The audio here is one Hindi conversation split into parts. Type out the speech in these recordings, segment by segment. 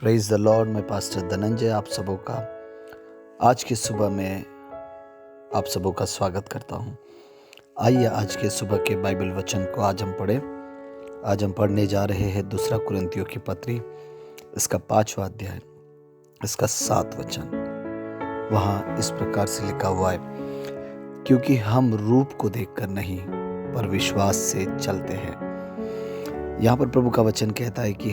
Praise the Lord. मैं पास्टर धनंजय आप सबों का आज की सुबह में आप सबों का स्वागत करता हूं। आइए आज के सुबह के बाइबल वचन को आज हम पढ़ें। आज हम पढ़ने जा रहे हैं दूसरा कुरिन्थियों की पत्री, इसका 5वां अध्याय, इसका 7 वचन। वहाँ इस प्रकार से लिखा हुआ है, क्योंकि हम रूप को देखकर नहीं पर विश्वास से चलते हैं। यहाँ पर प्रभु का वचन कहता है कि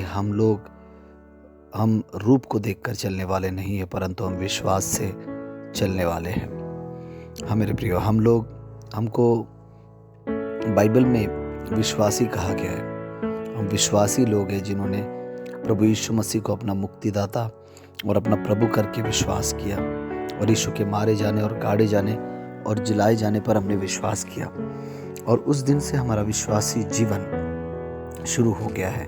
हम रूप को देखकर चलने वाले नहीं है, परंतु हम विश्वास से चलने वाले हैं। हाँ मेरे प्रियो, हमको बाइबल में विश्वासी कहा गया है। हम विश्वासी लोग हैं जिन्होंने प्रभु यीशु मसीह को अपना मुक्तिदाता और अपना प्रभु करके विश्वास किया, और यीशु के मारे जाने और गाड़े जाने और जलाए जाने पर हमने विश्वास किया, और उस दिन से हमारा विश्वासी जीवन शुरू हो गया है।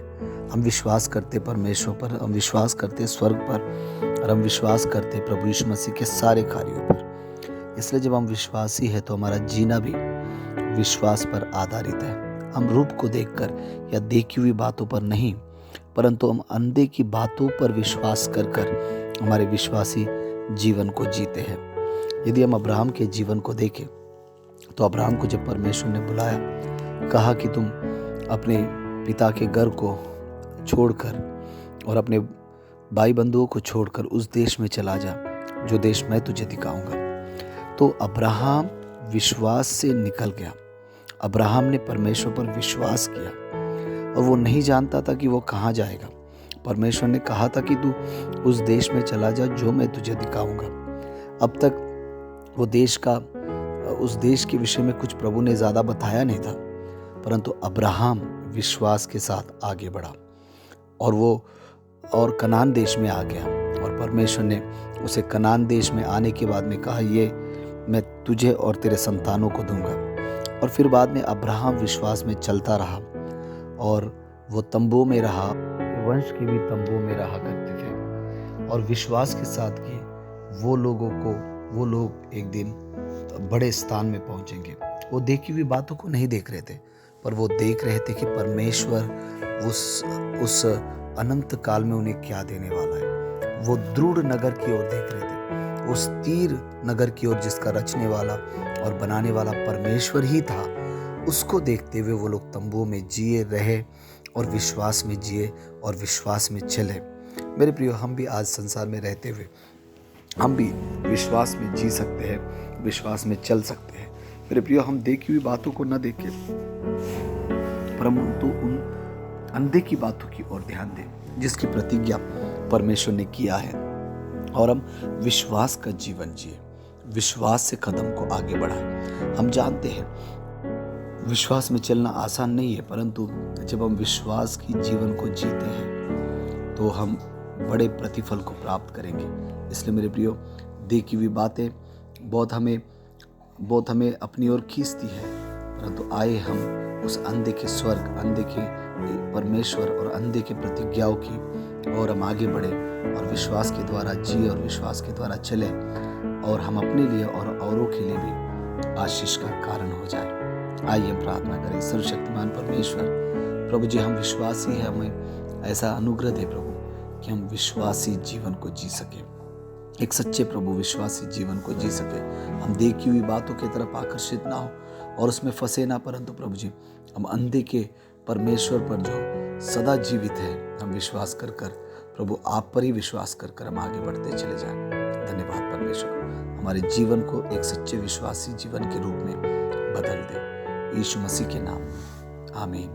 हम विश्वास करते परमेश्वर पर, हम विश्वास करते स्वर्ग पर, और हम विश्वास करते प्रभु यीशु मसीह के सारे कार्यों पर। इसलिए जब हम विश्वासी है तो हमारा जीना भी विश्वास पर आधारित है। हम रूप को देखकर या देखी हुई बातों पर नहीं, परंतु हम अंधे की बातों पर विश्वास कर हमारे विश्वासी जीवन को जीते हैं। यदि हम अब्राहम के जीवन को देखें तो अब्राहम को जब परमेश्वर ने बुलाया, कहा कि तुम अपने पिता के घर को छोड़कर और अपने भाई बंधुओं को छोड़कर उस देश में चला जा जो देश मैं तुझे दिखाऊंगा, तो अब्राहम विश्वास से निकल गया। अब्राहम ने परमेश्वर पर विश्वास किया, और वो नहीं जानता था कि वो कहाँ जाएगा। परमेश्वर ने कहा था कि तू उस देश में चला जा जो मैं तुझे दिखाऊंगा। अब तक उस देश के विषय में कुछ प्रभु ने ज़्यादा बताया नहीं था, परंतु अब्राहम विश्वास के साथ आगे बढ़ा और कनान देश में आ गया। और परमेश्वर ने उसे कनान देश में आने के बाद में कहा, ये मैं तुझे और तेरे संतानों को दूंगा। और फिर बाद में अब्राहम विश्वास में चलता रहा, और वो तंबू में रहा, वंश के भी तंबू में रहा करते थे, और विश्वास के साथ कि वो लोग एक दिन बड़े स्थान में पहुंचेंगे। वो देखी हुई बातों को नहीं देख रहे थे, पर वो देख रहे थे कि परमेश्वर उस अनंत काल में उन्हें क्या देने वाला है। वो दृढ़ नगर की ओर देख रहे थे, उस स्थिर नगर की ओर जिसका रचने वाला और बनाने वाला परमेश्वर ही था। उसको देखते हुए वो लोग तंबुओं में जिए रहे, और विश्वास में जिए और विश्वास में चले। मेरे प्रियो, हम भी आज संसार में रहते हुए हम भी विश्वास में जी सकते हैं, विश्वास में चल सकते हैं। मेरे प्रियो, हम देखी हुई बातों को न देखें, परंतु उन अंधे की बातों की ओर ध्यान दें जिसकी प्रतिज्ञा परमेश्वर ने किया है, और हम विश्वास का जीवन जिए, विश्वास से कदम को आगे बढ़ाएं। हम जानते हैं विश्वास में चलना आसान नहीं है, परंतु जब हम विश्वास की जीवन को जीते हैं तो हम बड़े प्रतिफल को प्राप्त करेंगे। इसलिए मेरे प्रियो, देखी हुई बातें बहुत हमें अपनी ओर खींचती है, परंतु आए हम उस अंधे के स्वर्ग, अंधे के परमेश्वर और अंधे के प्रतिज्ञाओं की और हम आगे बढ़े, और विश्वास के द्वारा जिए और विश्वास के द्वारा चले, और हम अपने लिए और औरों के लिए भी आशीष का कारण हो जाए। आइए हम प्रार्थना करें। सर्वशक्तिमान परमेश्वर, प्रभु जी, हम विश्वासी हैं, हमें ऐसा अनुग्रह दे प्रभु कि हम विश्वासी जीवन को जी सके, एक सच्चे प्रभु विश्वासी जीवन को जी सके। हम देखी हुई बातों की तरफ आकर्षित ना हो और उसमें फंसे ना, परंतु प्रभु जी हम अंधे के परमेश्वर पर जो सदा जीवित है, हम विश्वास कर प्रभु आप पर ही विश्वास कर हम आगे बढ़ते चले जाएं। धन्यवाद परमेश्वर, हमारे जीवन को एक सच्चे विश्वासी जीवन के रूप में बदल दे। यीशु मसीह के नाम, आमीन।